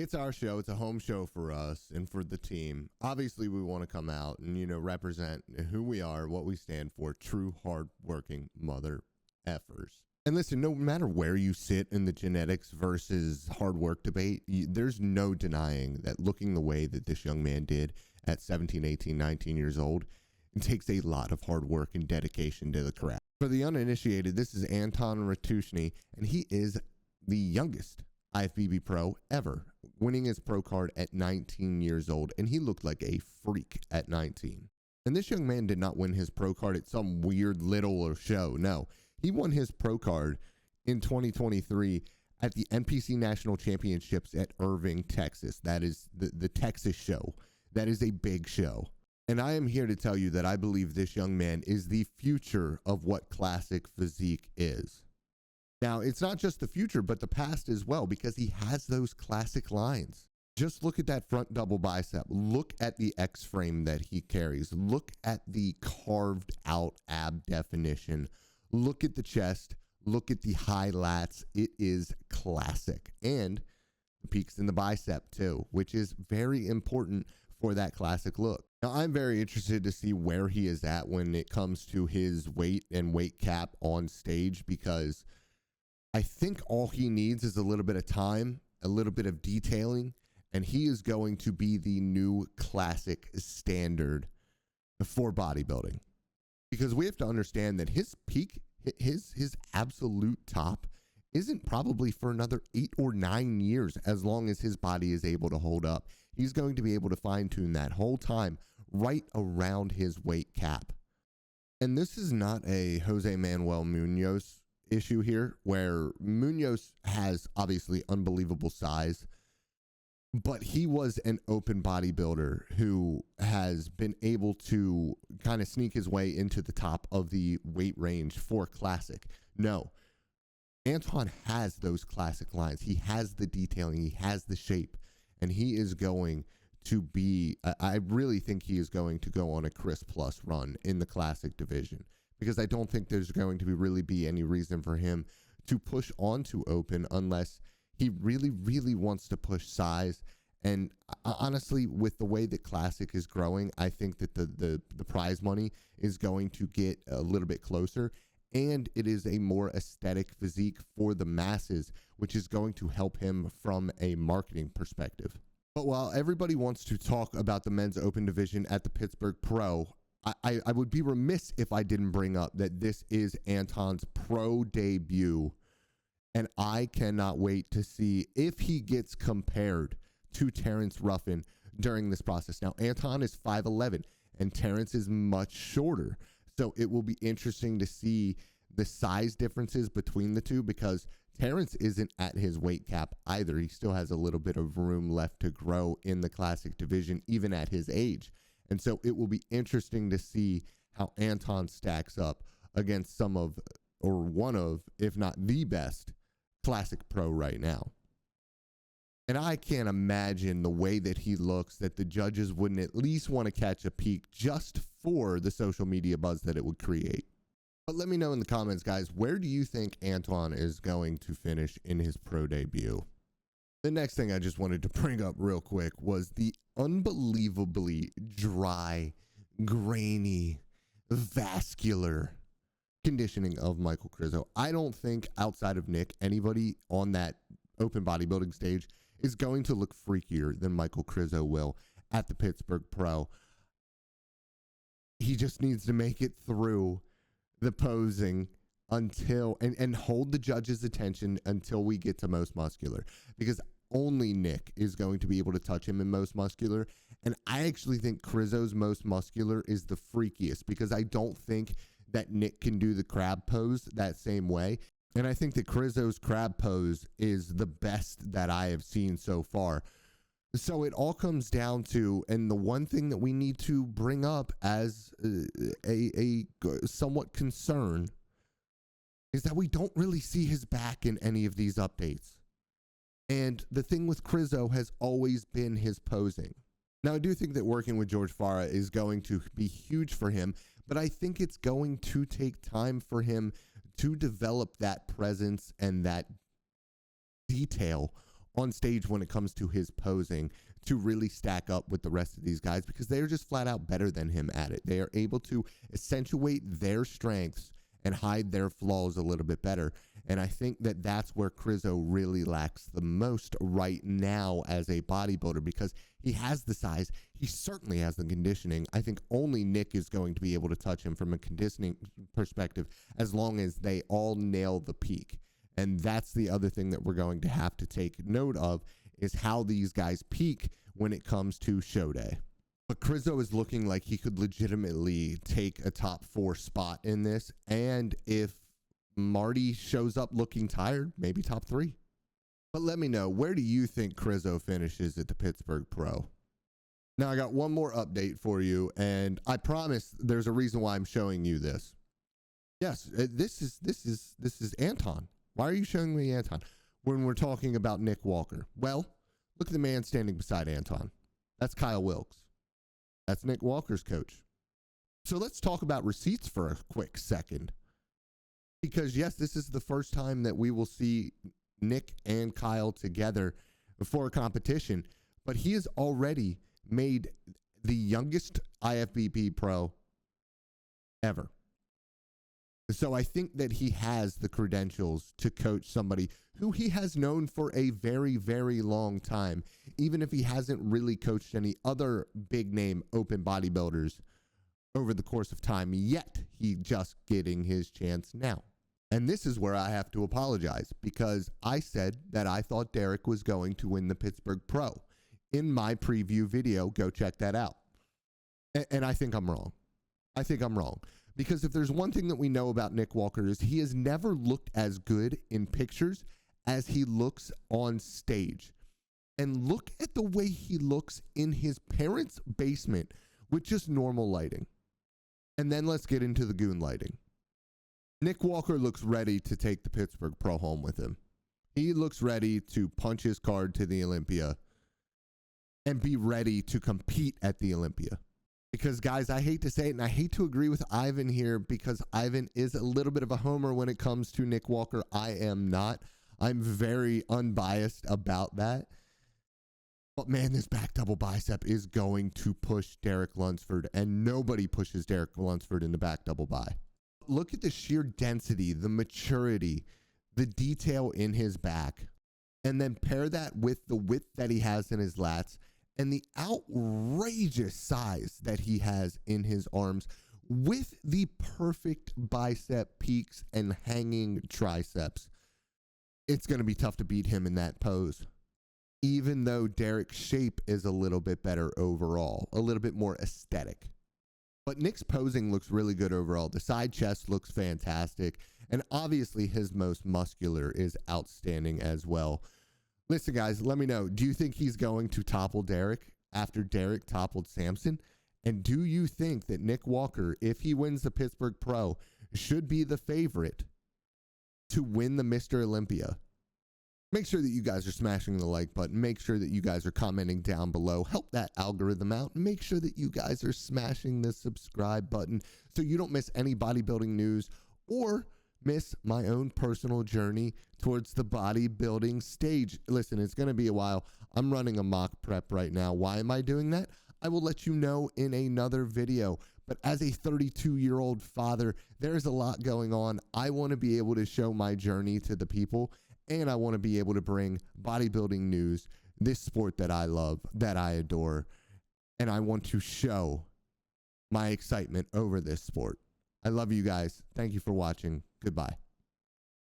it's our show. It's a home show for us and for the team. Obviously, we want to come out and, represent who we are, what we stand for, true hard-working mother effers. And listen, no matter where you sit in the genetics versus hard work debate, there's no denying that looking the way that this young man did at 17, 18, 19 years old, it takes a lot of hard work and dedication to the craft. For the uninitiated, this is Anton Ratushnyi, and he is the youngest IFBB pro ever, winning his pro card at 19 years old, and he looked like a freak at 19. And this young man did not win his pro card at some weird little show. No, he won his pro card in 2023 at the NPC National Championships at Irving, Texas. That is the Texas show. That is a big show. And I am here to tell you that I believe this young man is the future of what classic physique is. Now, it's not just the future, but the past as well, because he has those classic lines. Just look at that front double bicep. Look at the X-frame that he carries. Look at the carved out ab definition. Look at the chest. Look at the high lats. It is classic. And the peaks in the bicep too, which is very important for that classic look. Now, I'm very interested to see where he is at when it comes to his weight and weight cap on stage, because I think all he needs is a little bit of time, a little bit of detailing, and he is going to be the new classic standard for bodybuilding. Because we have to understand that his peak, his absolute top, isn't probably for another 8 or 9 years, as long as his body is able to hold up. He's going to be able to fine-tune that whole time right around his weight cap. And this is not a Jose Manuel Munoz issue here, where Munoz has obviously unbelievable size, but he was an open bodybuilder who has been able to kind of sneak his way into the top of the weight range for classic. No, Anton has those classic lines. He has the detailing, he has the shape, and he is going to be, I really think he is going to go on a Chris Plus run in the classic division, because I don't think there's going to really be any reason for him to push onto open unless he really, really wants to push size. And honestly, with the way that classic is growing, I think that the prize money is going to get a little bit closer, and it is a more aesthetic physique for the masses, which is going to help him from a marketing perspective. But while everybody wants to talk about the men's open division at the Pittsburgh Pro, I would be remiss if I didn't bring up that this is Anton's pro debut, and I cannot wait to see if he gets compared to Terrence Ruffin during this process. Now, Anton is 5'11", and Terrence is much shorter, so it will be interesting to see the size differences between the two, because Terrence isn't at his weight cap either. He still has a little bit of room left to grow in the classic division, even at his age. And so it will be interesting to see how Anton stacks up against some of, or one of, if not the best, classic pro right now. And I can't imagine the way that he looks that the judges wouldn't at least want to catch a peek just for the social media buzz that it would create. But let me know in the comments, guys, where do you think Anton is going to finish in his pro debut? The next thing I just wanted to bring up real quick was the unbelievably dry, grainy, vascular conditioning of Michael Krizo. I don't think, outside of Nick, anybody on that open bodybuilding stage is going to look freakier than Michael Krizo will at the Pittsburgh Pro. He just needs to make it through the posing until and hold the judges' attention until we get to most muscular, because only Nick is going to be able to touch him in most muscular. And I actually think Krizo's most muscular is the freakiest, because I don't think that Nick can do the crab pose that same way. And I think that Krizo's crab pose is the best that I have seen so far. So it all comes down to, and the one thing that we need to bring up as a somewhat concern is that we don't really see his back in any of these updates. And the thing with Krizo has always been his posing. Now, I do think that working with George Farah is going to be huge for him, but I think it's going to take time for him to develop that presence and that detail on stage when it comes to his posing to really stack up with the rest of these guys, because they're just flat out better than him at it. They are able to accentuate their strengths and hide their flaws a little bit better. And I think that that's where Krizo really lacks the most right now as a bodybuilder, because he has the size. He certainly has the conditioning. I think only Nick is going to be able to touch him from a conditioning perspective as long as they all nail the peak. And that's the other thing that we're going to have to take note of, is how these guys peak when it comes to show day. But Krizo is looking like he could legitimately take a top 4 spot in this. And if Marty shows up looking tired, maybe top 3. But let me know, where do you think Krizo finishes at the Pittsburgh Pro? Now I got one more update for you, and I promise there's a reason why I'm showing you this. Yes, this is Anton. Why are you showing me Anton when we're talking about Nick Walker? Well, look at the man standing beside Anton. That's Kyle Wilkes. That's Nick Walker's coach. So let's talk about receipts for a quick second. Because yes, this is the first time that we will see Nick and Kyle together for a competition, but he has already made the youngest IFBB pro ever. So I think that he has the credentials to coach somebody who he has known for a very, very long time, even if he hasn't really coached any other big name open bodybuilders over the course of time, yet he's just getting his chance now. And this is where I have to apologize, because I said that I thought Derek was going to win the Pittsburgh Pro. In my preview video, go check that out. And I think I'm wrong. I think I'm wrong. Because if there's one thing that we know about Nick Walker, is he has never looked as good in pictures as he looks on stage. And look at the way he looks in his parents' basement with just normal lighting. And then let's get into the goon lighting. Nick Walker looks ready to take the Pittsburgh Pro home with him. He looks ready to punch his card to the Olympia and be ready to compete at the Olympia. Because, guys, I hate to say it, and I hate to agree with Ivan here, because Ivan is a little bit of a homer when it comes to Nick Walker. I am not. I'm very unbiased about that. But, man, this back double bicep is going to push Derek Lunsford, and nobody pushes Derek Lunsford in the back double bi. Look at the sheer density, the maturity, the detail in his back, and then pair that with the width that he has in his lats and the outrageous size that he has in his arms with the perfect bicep peaks and hanging triceps. It's going to be tough to beat him in that pose, even though Derek's shape is a little bit better overall, a little bit more aesthetic. But Nick's posing looks really good overall. The side chest looks fantastic. And obviously his most muscular is outstanding as well. Listen, guys, let me know. Do you think he's going to topple Derek after Derek toppled Samson? And do you think that Nick Walker, if he wins the Pittsburgh Pro, should be the favorite to win the Mr. Olympia? Make sure that you guys are smashing the like button. Make sure that you guys are commenting down below. Help that algorithm out. Make sure that you guys are smashing the subscribe button so you don't miss any bodybuilding news or miss my own personal journey towards the bodybuilding stage. Listen, it's going to be a while. I'm running a mock prep right now. Why am I doing that? I will let you know in another video. But as a 32-year-old father, there's a lot going on. I want to be able to show my journey to the people, and I want to be able to bring bodybuilding news, this sport that I love, that I adore, and I want to show my excitement over this sport. I love you guys. Thank you for watching. Goodbye.